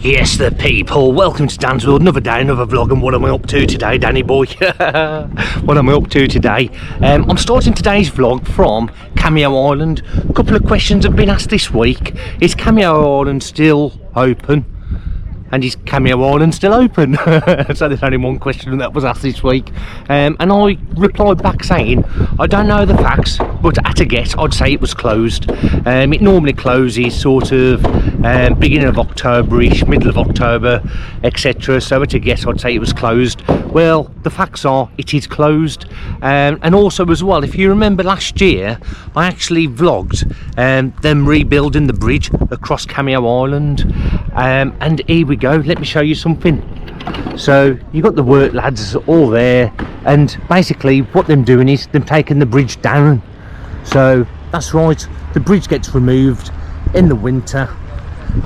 Yes, the people. Welcome to Dan's World. Another day, another vlog. And what am I up to today, Danny boy? What am I up to today? I'm starting today's vlog from Cameo Island. A couple of questions have been asked this week. Is Cameo Island still open? And is Cameo Island still open? So there's only one question that was asked this week, and I replied back saying I don't know the facts, but at a guess I'd say it was closed. It normally closes sort of beginning of October-ish, middle of October, etc. So at a guess I'd say it was closed. Well, the facts are it is closed, and also as well, if you remember last year I actually vlogged them rebuilding the bridge across Cameo Island, and here we go. Let me show you something. So you got the work lads all there, and basically what they're doing is them taking the bridge down. So that's right, the bridge gets removed in the winter,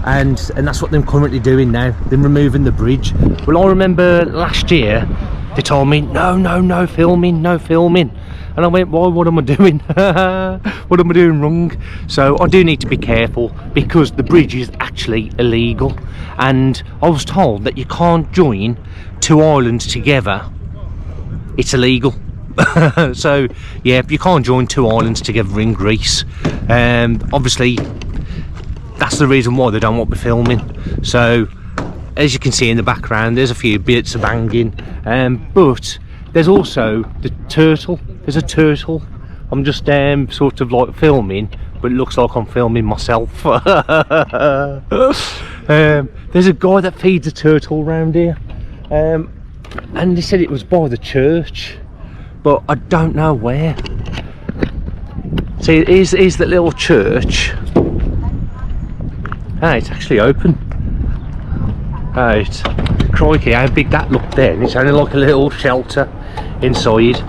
and that's what they're currently doing now. They're removing the bridge. Well, I remember last year they told me no filming, no filming, and I went, why, what am I doing? What am I doing wrong? So I do need to be careful because the bridge is actually illegal, and I was told that you can't join two islands together. It's illegal. So yeah, you can't join two islands together in Greece. Obviously that's the reason why they don't want me filming. So as you can see in the background, there's a few bits of banging, but there's also the turtle. There's a turtle. I'm just sort of like filming, but it looks like I'm filming myself. There's a guy that feeds a turtle around here, and they said it was by the church, but I don't know where. See, here's that little church. Ah, it's actually open. Right, crikey, how big that looked then. It's only like a little shelter inside,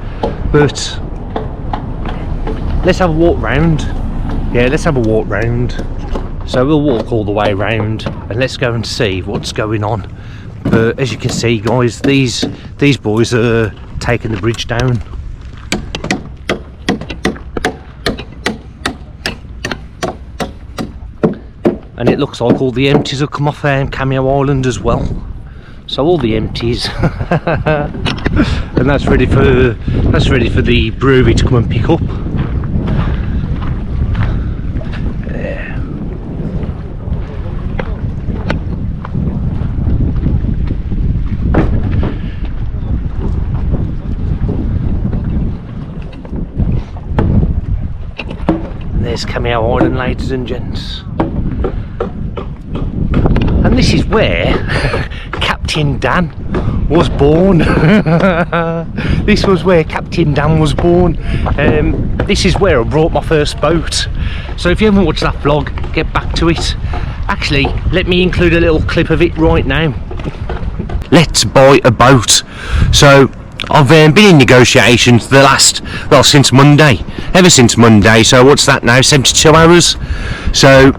but let's have a walk round. Yeah, let's have a walk round. So we'll walk all the way around and let's go and see what's going on. But as you can see, guys, these boys are taking the bridge down. And it looks like all the empties have come off Cameo Island as well. So all the empties, and that's ready for the brewery to come and pick up. And there's Cameo Island, ladies and gents. And this is where Captain Dan was born. This was where Captain Dan was born. This is where I brought my first boat. So if you haven't watched that vlog, get back to it. Actually, let me include a little clip of it right now. Let's buy a boat. So I've been in negotiations since Monday. Ever since Monday. So what's that now? 72 hours. So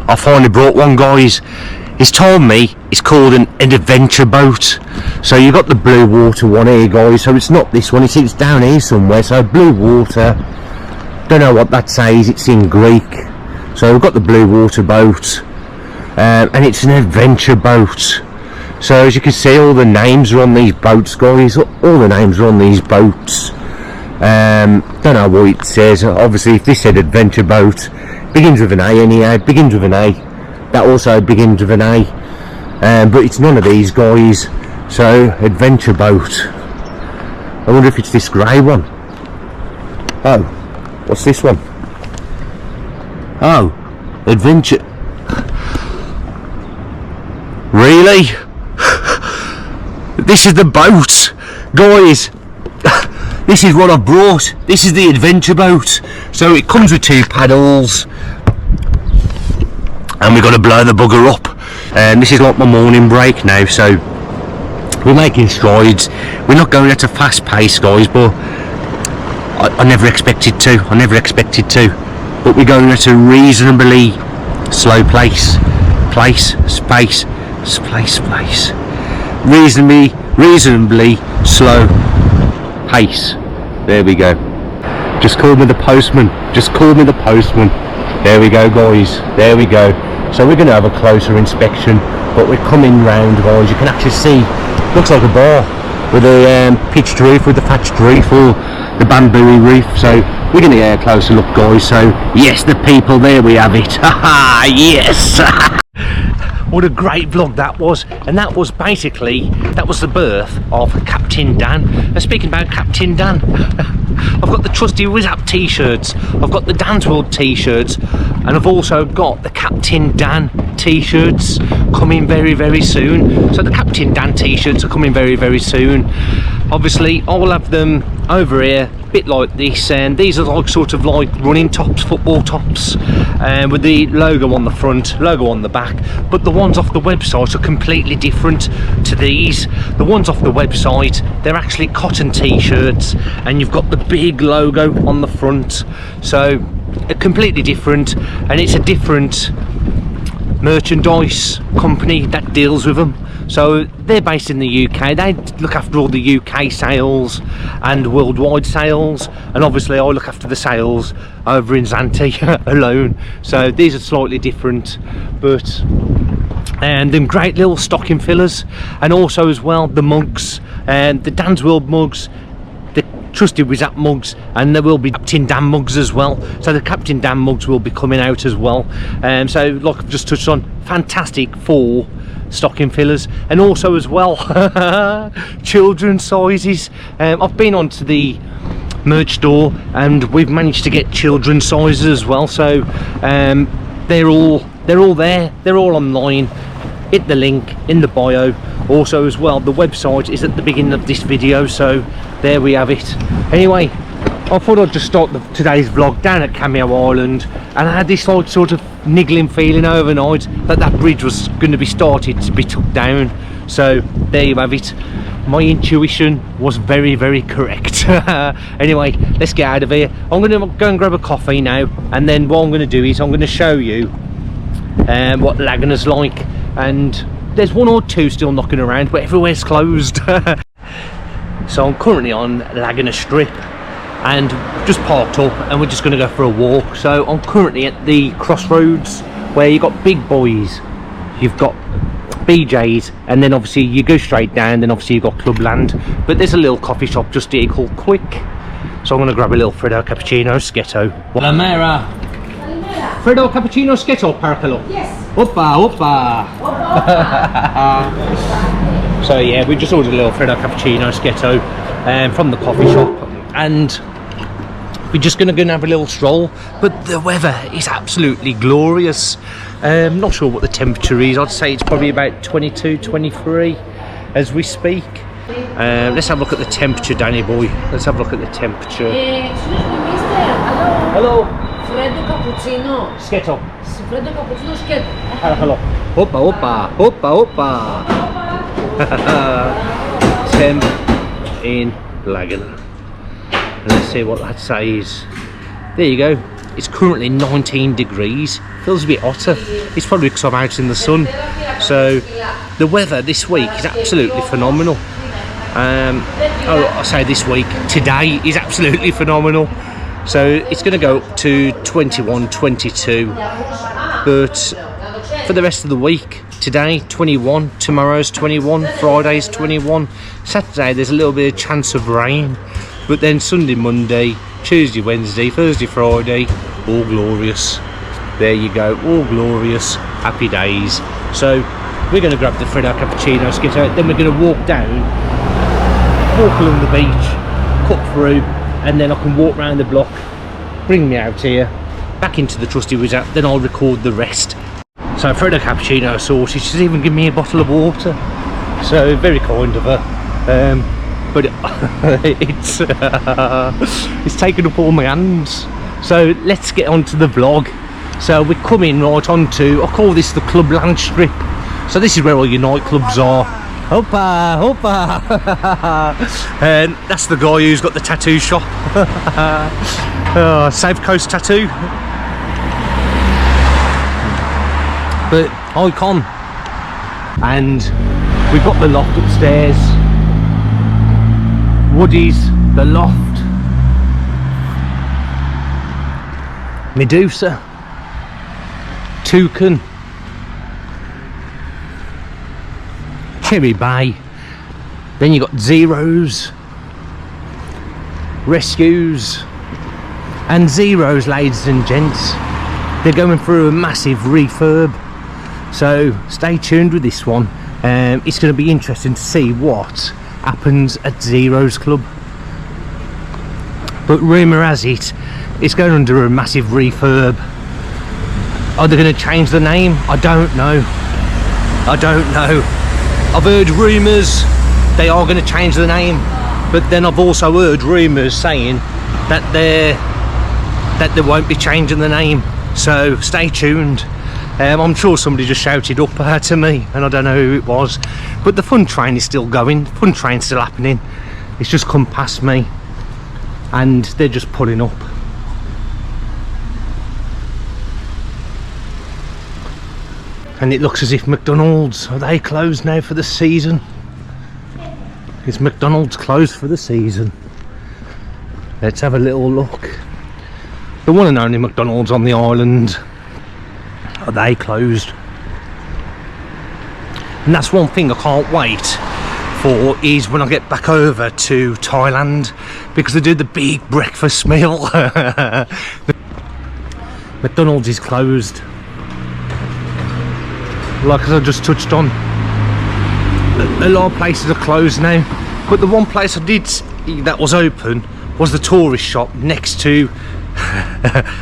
I finally brought one, guys. He's told me it's called an adventure boat. So you got the blue water one here, guys. So it's not this one, it's down here somewhere. So blue water, don't know what that says, it's in Greek. So we've got the blue water boat, and it's an adventure boat. So as you can see, all the names are on these boats, guys. All the names are on these boats. Don't know what it says. Obviously if this said adventure boat, begins with an A anyhow, begins with an A. That also begins with an A, but it's none of these, guys. So adventure boat. I wonder if it's this grey one. Oh, what's this one? Oh, adventure. Really? This is the boat, guys. This is what I brought. This is the adventure boat. So it comes with 2 paddles. And we've got to blow the bugger up. This is like my morning break now, so we're making strides. We're not going at a fast pace, guys, but I never expected to. But we're going at a reasonably slow pace. Reasonably slow pace. There we go. Just call me the postman. There we go, guys, there we go. So we're going to have a closer inspection, but we're coming round, guys. You can actually see, looks like a bar with a pitched roof, with the thatched roof, or the bamboo roof. So we're going to get a closer look, guys. So yes, the people, there we have it. Haha, yes. What a great vlog that was. And that was basically, that was the birth of Captain Dan. And speaking about Captain Dan, I've got the trusty Whiz Up t-shirts, I've got the Dan's World t-shirts, and I've also got the Captain Dan t-shirts coming very, very soon. So the Captain Dan t-shirts are coming very, very soon. Obviously I will have them over here, a bit like this, and these are like sort of like running tops, football tops, with the logo on the front, logo on the back. But the ones off the website are completely different to these. The ones off the website, they're actually cotton t-shirts, and you've got the big logo on the front. So completely different, and it's a different merchandise company that deals with them. So they're based in the UK, they look after all the UK sales and worldwide sales, and obviously I look after the sales over in Zante alone. So these are slightly different, but and them great little stocking fillers, and also as well the mugs, and the Dan's World mugs, the trusty Whiz Up mugs, and there will be Captain Dan mugs as well. So the Captain Dan mugs will be coming out as well. So like I've just touched on, fantastic for stocking fillers, and also as well children's sizes. I've been onto the merch store and we've managed to get children's sizes as well. So they're all there, they're all online. Hit the link in the bio. Also as well, the website is at the beginning of this video, so there we have it. Anyway, I thought I'd just start today's vlog down at Cameo Island, and I had this like sort of niggling feeling overnight that that bridge was going to be started to be took down. So there you have it. My intuition was very, very correct. Anyway, let's get out of here. I'm going to go and grab a coffee now, and then what I'm going to do is I'm going to show you what Laganas like. And there's one or two still knocking around, but everywhere's closed. So I'm currently on Laganas Strip, and just parked up, and we're just going to go for a walk. So I'm currently at the crossroads where you've got Big Boys, you've got BJ's, and then obviously you go straight down, then obviously you've got Clubland. But there's a little coffee shop just here called Quick, so I'm going to grab a little Freddo Cappuccino Schietto. Lamera Freddo Cappuccino Schietto Paracalo. Yes. Hoppa, hoppa. So yeah, we just ordered a little Freddo Cappuccino Schietto from the coffee shop, and we're just going to go and have a little stroll. But the weather is absolutely glorious. Not sure what the temperature is. I'd say it's probably about 22, 23 as we speak. Let's have a look at the temperature, Danny boy. Let's have a look at the temperature. Excuse me, mister. Hello. Freddo cappuccino. Schietto. Freddo cappuccino schietto. Hello. Hoppa, hoppa, hoppa, hoppa. Temp in Laganas. Let's see what that says. There you go. It's currently 19 degrees. Feels a bit hotter. It's probably because I'm out in the sun. So the weather this week is absolutely phenomenal. I say this week, today is absolutely phenomenal. So it's going to go up to 21, 22. But for the rest of the week, today 21, tomorrow's 21, Friday's 21, Saturday there's a little bit of chance of rain. But then Sunday, Monday, Tuesday, Wednesday, Thursday, Friday, all glorious. There you go, all glorious, happy days. So we're going to grab the Freddo Cappuccino Schietto, then we're going to walk down, walk along the beach, cut through, and then I can walk around the block, bring me out here, back into the trusty Whiz Up, then I'll record the rest. So Freddo Cappuccino sorted, she's even given me a bottle of water. So very kind of her. But it's taken up all my hands. So let's get on to the vlog. So we're coming right onto, I call this the Clubland Strip. So this is where all your nightclubs are. Hoppa, hoppa. And that's the guy who's got the tattoo shop. South Coast Tattoo. But Icon. And we've got the loft upstairs. Woody's, the loft, Medusa, Toucan, Cherry Bay, then you got Zeros, Rescues, and Zeros, ladies and gents. They're going through a massive refurb, so stay tuned with this one. It's going to be interesting to see what happens at Zeros Club. But rumour has it, it's going under a massive refurb. Are they going to change the name? I don't know. I've heard rumours they are going to change the name, but then I've also heard rumours saying that they won't be changing the name. So stay tuned. I'm sure somebody just shouted up to me, and I don't know who it was. But the fun train is still going. Fun train's still happening. It's just come past me, and they're just pulling up. And it looks as if McDonald's, are they closed now for the season? Is McDonald's closed for the season? Let's have a little look. The one and only McDonald's on the island, are they closed? And that's one thing I can't wait for, is when I get back over to Thailand, because they do the big breakfast meal. McDonald's is closed, like as I just touched on. A lot of places are closed now, but the one place I did see that was open was the tourist shop next to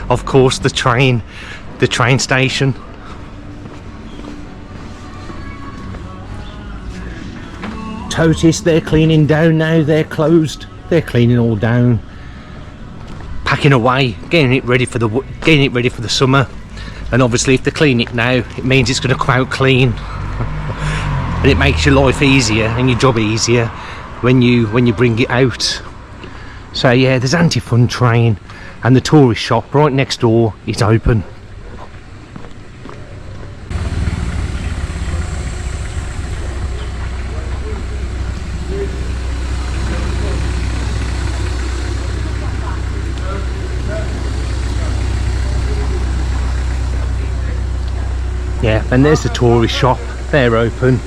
of course the train station. Totis, they're cleaning down now. They're closed. They're cleaning all down, packing away, getting it ready for the summer. And obviously if they clean it now, it means it's going to come out clean. And it makes your life easier and your job easier when you bring it out. So yeah, there's Anti-Fun Train, and the tourist shop right next door is open. Yeah, and there's the tourist shop. They're open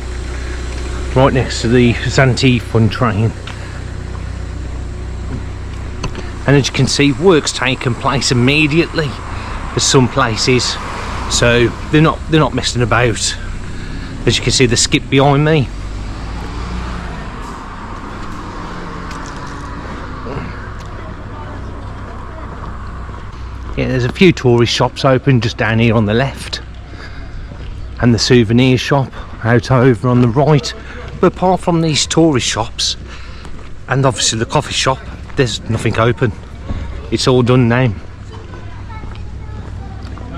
right next to the Anti-Fun Train. And as you can see, work's taken place immediately for some places, so they're not messing about. As you can see, the skip behind me. Yeah, there's a few tourist shops open just down here on the left, and the Souvenir shop out over on the right. But apart from these tourist shops and obviously the coffee shop, there's nothing open. It's all done now.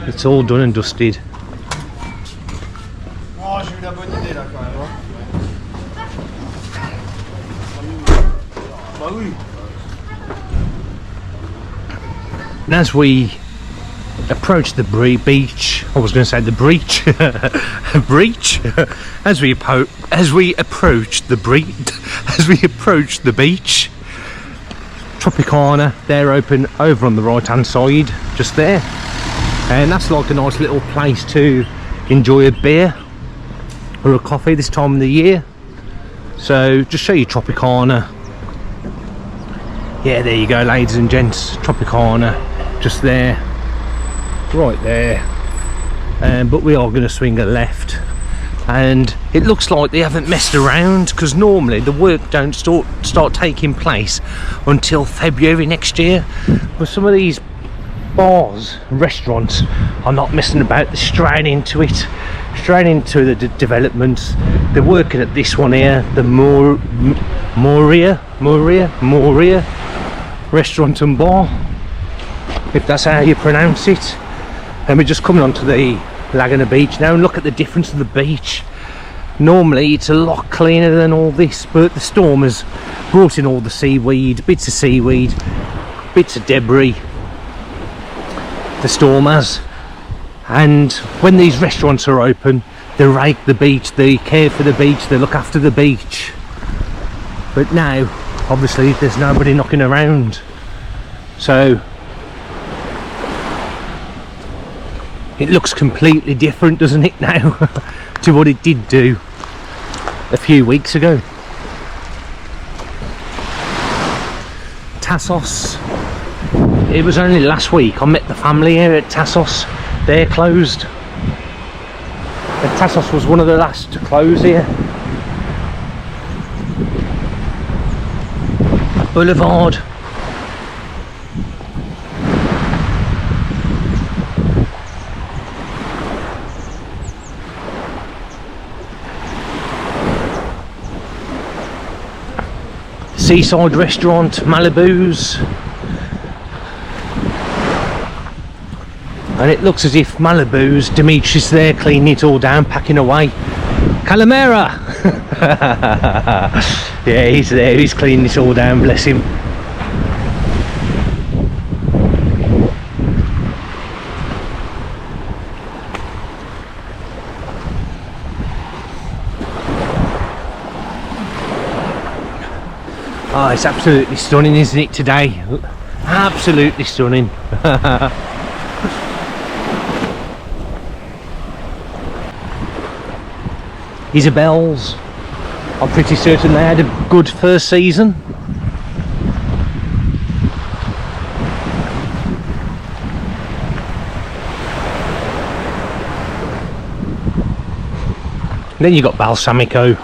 It's all done and dusted. And as we approach the beach, I was going to say the breach, breach. As we approach the beach, Tropicana, they're open over on the right hand side, just there, and that's like a nice little place to enjoy a beer or a coffee this time of the year. So just show you Tropicana. Yeah, there you go, ladies and gents, Tropicana, just there, right there. But we are going to swing a left, and it looks like they haven't messed around, because normally the work don't start taking place until February next year. But some of these bars and restaurants are not messing about. They're straight into it, straight into the developments. They're working at this one here, the Moria restaurant and bar, if that's how you pronounce it. And we're just coming onto the Lagana beach now, and look at the difference of the beach. Normally it's a lot cleaner than all this, but the storm has brought in all the seaweed, bits of debris, the storm has. And when these restaurants are open, they rake the beach, they care for the beach, they look after the beach. But now obviously there's nobody knocking around, so It looks completely different, doesn't it, now, to what it did do a few weeks ago. Tassos. It was only last week I met the family here at Tassos. They're closed. And Tassos was one of the last to close here. Boulevard. Seaside restaurant, Malibu's. And it looks as if Malibu's, Dimitri's there cleaning it all down, packing away. Calamera! Yeah, he's there, he's cleaning it all down, bless him. Oh, it's absolutely stunning, isn't it, today? Absolutely stunning. Isabel's. I'm pretty certain they had a good first season. Then you got Balsamico.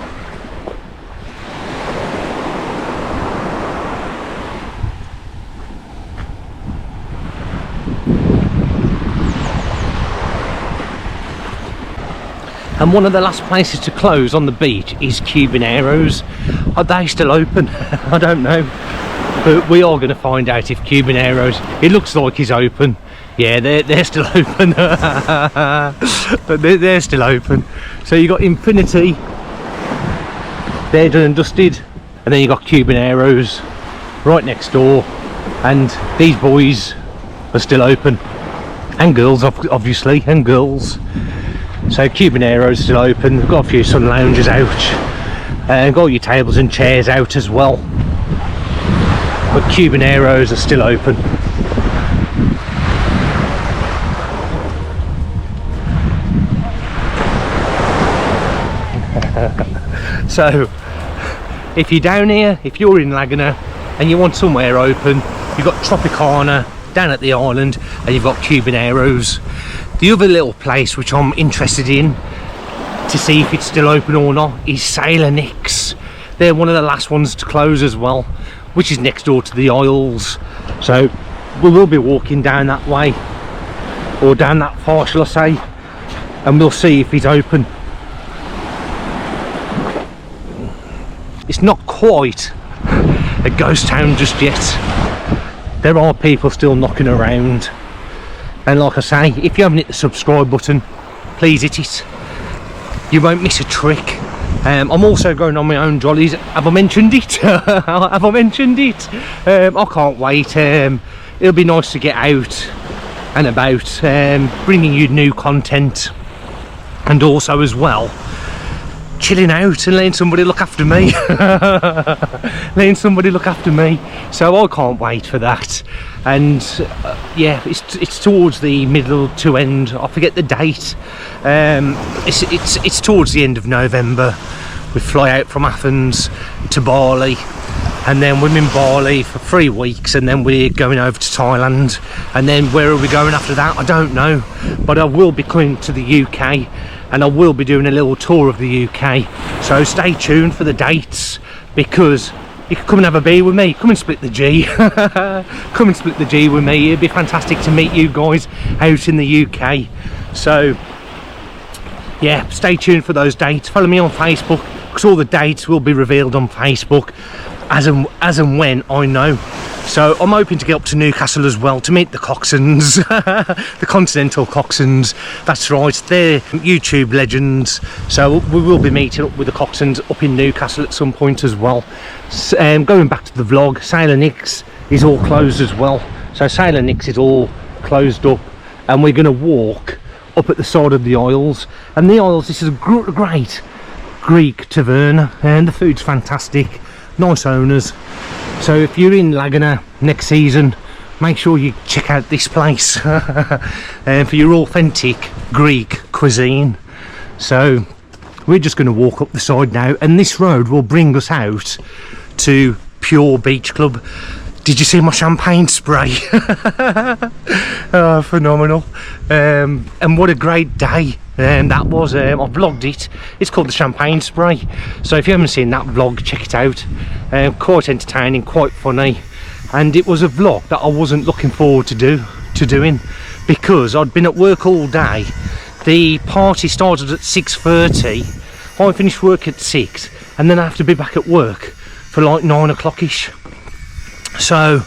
And one of the last places to close on the beach is Cubaneros. Are they still open? I don't know. But we are going to find out if Cubaneros, it looks like he's open. Yeah, they're still open. But they're still open. So you got Infinity, they're done and dusted. And then you got Cubaneros right next door. And these boys are still open. And girls, obviously, and girls. So Cubanero's still open. We've got a few sun lounges out, and got your tables and chairs out as well. But Cubanero's are still open. So if you're down here, if you're in Lagana and you want somewhere open, you've got Tropicana down at the island, and you've got Cubanero's. The other little place which I'm interested in to see if it's still open or not is Sailor Nick's. They're one of the last ones to close as well, which is next door to the Isles. So we will be walking down that way, or down that far shall I say, and we'll see if it's open. It's not quite a ghost town just yet. There are people still knocking around. And like I say, if you haven't hit the subscribe button, please hit it. You won't miss a trick. I'm also going on my own jollies. Have I mentioned it? Have I mentioned it? I can't wait. It'll be nice to get out and about, bringing you new content, and also as well chilling out and letting somebody look after me. Letting somebody look after me. So I can't wait for that. And yeah, it's towards the middle to end. I forget the date. It's towards the end of November. We fly out from Athens to Bali, and then we're in Bali for 3 weeks, and then we're going over to Thailand, and then where are we going after that? I don't know, but I will be coming to the UK, and I will be doing a little tour of the UK. So stay tuned for the dates, because you can come and have a beer with me. Come and split the G. Come and split the G with me. It'd be fantastic to meet you guys out in the UK. So yeah, stay tuned for those dates. Follow me on Facebook, because all the dates will be revealed on Facebook as and when I know. So I'm hoping to get up to Newcastle as well to meet the Coxons, the Continental Coxons. That's right, they're YouTube legends. So we will be meeting up with the Coxons up in Newcastle at some point as well. Going back to the vlog, Sailor Nick's is all closed as well. So Sailor Nick's is all closed up, and we're going to walk up at the side of the Isles. And the Isles, this is a great Greek taverna, and the food's fantastic, nice owners. So if you're in Lagana next season, make sure you check out this place for your authentic Greek cuisine. So we're just going to walk up the side now, and this road will bring us out to Pure Beach Club. Did you see my champagne spray? Oh, phenomenal. And what a great day that was. I vlogged it. It's called the Champagne Spray. So if you haven't seen that vlog, check it out. Quite entertaining, quite funny. And it was a vlog that I wasn't looking forward to doing because I'd been at work all day. The party started at 6:30. I finished work at 6, and then I have to be back at work for like 9 o'clock-ish. So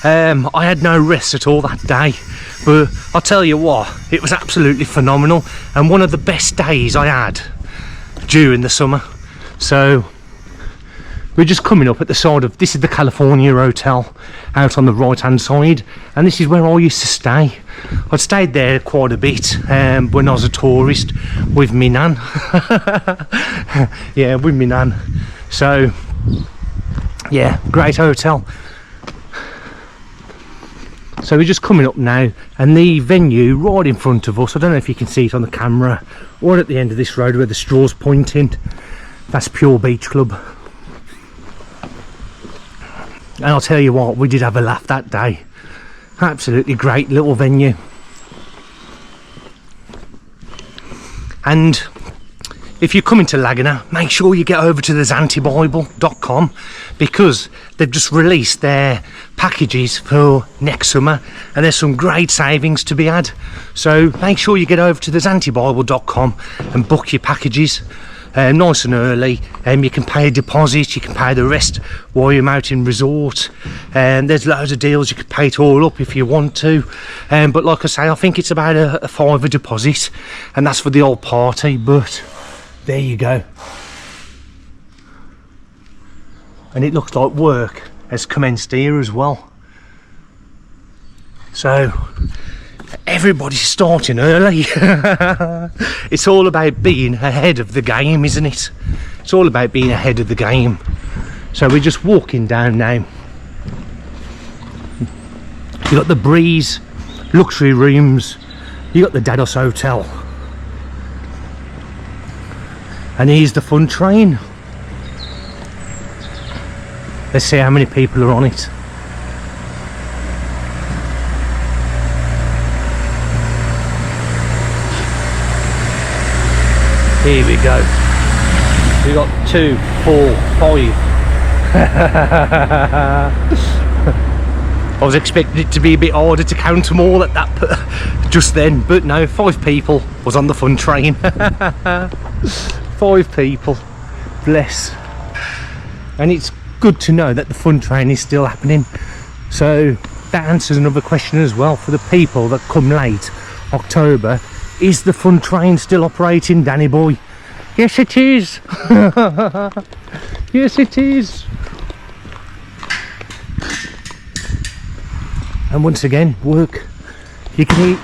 I had no rest at all that day, but I'll tell you what, it was absolutely phenomenal and one of the best days I had during the summer. So we're just coming up at the side of, this is the California Hotel out on the right hand side, and this is where I used to stay. I'd stayed there quite a bit when I was a tourist with me nan. Yeah, with me nan. So yeah, great hotel. So we're just coming up now, and the venue right in front of us, I don't know if you can see it on the camera, or at the end of this road where the straw's pointing, that's Pure Beach Club. And I'll tell you what, we did have a laugh that day. Absolutely great little venue. And if you're coming to Lagana, make sure you get over to the zantibible.com, because they've just released their packages for next summer and there's some great savings to be had. So make sure you get over to the zantibible.com and book your packages nice and early. You can pay a deposit, you can pay the rest while you're out in resort, and there's loads of deals. You can pay it all up if you want to, but like I say, I think it's about a £5 deposit, and that's for the whole party. But there you go. And it looks like work has commenced here as well. So everybody's starting early. It's all about being ahead of the game, isn't it? It's all about being ahead of the game. So we're just walking down now. You got the Breeze, luxury rooms, you got the Dados Hotel, and here's the fun train. Let's see how many people are on it. Here we go. We got 2, 4, 5. I was expecting it to be a bit harder to count them all at that just then, but no, 5 people was on the fun train. 5 people, bless. And it's good to know that the fun train is still happening. So that answers another question as well for the people that come late October. Is the fun train still operating, Danny boy? Yes it is. Yes it is. And once again, work. You can hear,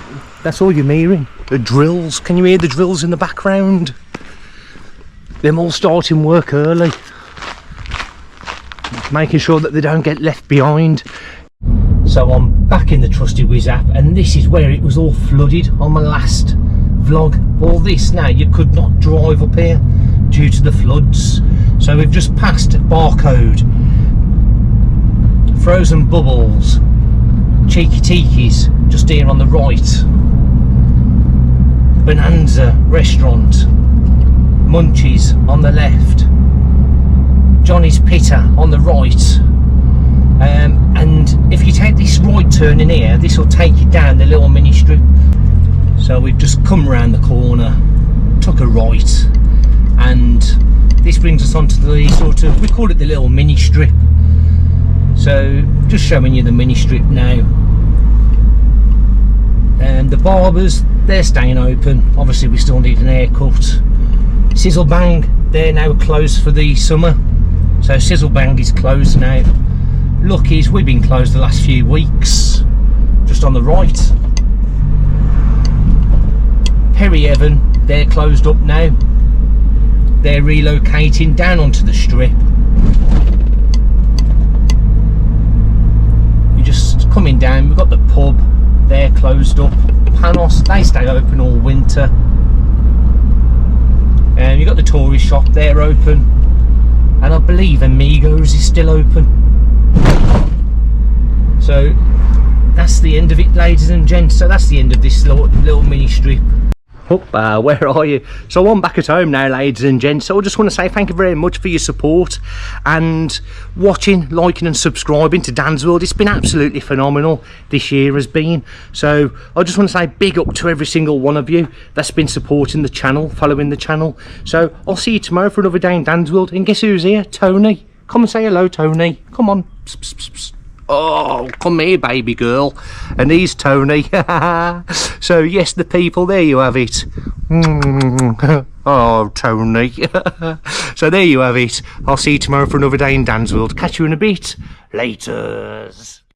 that's all you're hearing. The drills, can you hear the drills in the background? Them all starting work early, making sure that they don't get left behind. So I'm back in the trusty Wiz app, and this is where it was all flooded on my last vlog. All this now, you could not drive up here due to the floods. So we've just passed Barcode, Frozen Bubbles, Cheeky Tiki's just here on the right, Bonanza Restaurant, Munchies on the left, Johnny's Pitta on the right, and if you take this right turn in here, this will take you down the little mini strip. So we've just come around the corner, took a right, and this brings us onto the sort of, we call it the little mini strip. So just showing you the mini strip now. And the barbers, they're staying open. Obviously we still need an haircut. Sizzle Bang, they're now closed for the summer. So Sizzle Bang is closed now. Lucky's, we've been closed the last few weeks. Just on the right. Perry Evan, they're closed up now. They're relocating down onto the strip. You just coming down, we've got the pub there closed up. Panos, they stay open all winter. You've got the tourist shop there open, and I believe Amigos is still open. So that's the end of it, ladies and gents. So that's the end of this little mini strip. Where are you? So I'm back at home now, ladies and gents. So I just want to say thank you very much for your support and watching, liking and subscribing to Dan's World. It's been absolutely phenomenal, this year has been. So I just want to say big up to every single one of you that's been supporting the channel, following the channel. So I'll see you tomorrow for another day in Dan's World. And guess who's here? Tony. Come and say hello, Tony. Come on. Psst, psst, psst, psst. Oh, come here, baby girl. And he's Tony. So yes, the people, there you have it. Oh, Tony. So there you have it. I'll see you tomorrow for another day in Dan's World. Catch you in a bit. Laters.